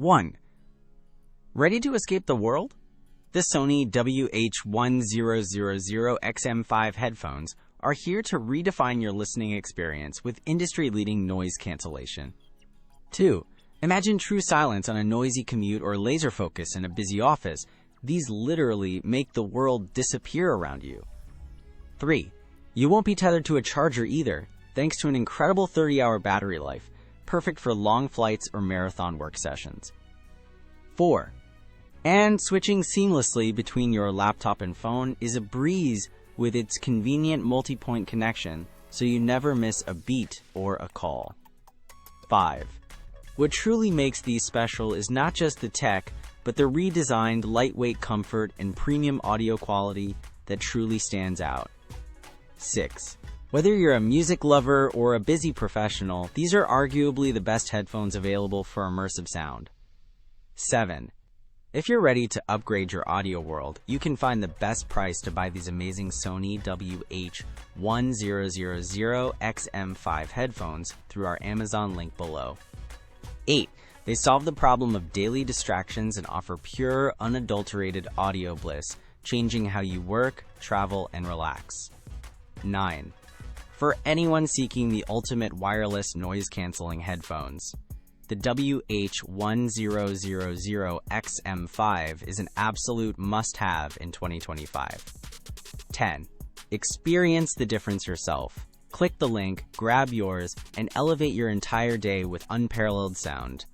1. Ready to escape the world? The Sony WH-1000XM5 headphones are here to redefine your listening experience with industry-leading noise cancellation. 2. Imagine true silence on a noisy commute or laser focus in a busy office. These literally make the world disappear around you. 3. You won't be tethered to a charger either, thanks to an incredible 30-hour battery life, perfect for long flights or marathon work sessions. 4. And switching seamlessly between your laptop and phone is a breeze with its convenient multi-point connection, so you never miss a beat or a call. 5. What truly makes these special is not just the tech, but the redesigned lightweight comfort and premium audio quality that truly stands out. 6. Whether you're a music lover or a busy professional, these are arguably the best headphones available for immersive sound. 7. If you're ready to upgrade your audio world, you can find the best price to buy these amazing Sony WH-1000XM5 headphones through our Amazon link below. 8. They solve the problem of daily distractions and offer pure, unadulterated audio bliss, changing how you work, travel, and relax. 9. For anyone seeking the ultimate wireless noise-canceling headphones, the WH-1000XM5 is an absolute must-have in 2025. 10. Experience the difference yourself. Click the link, grab yours, and elevate your entire day with unparalleled sound.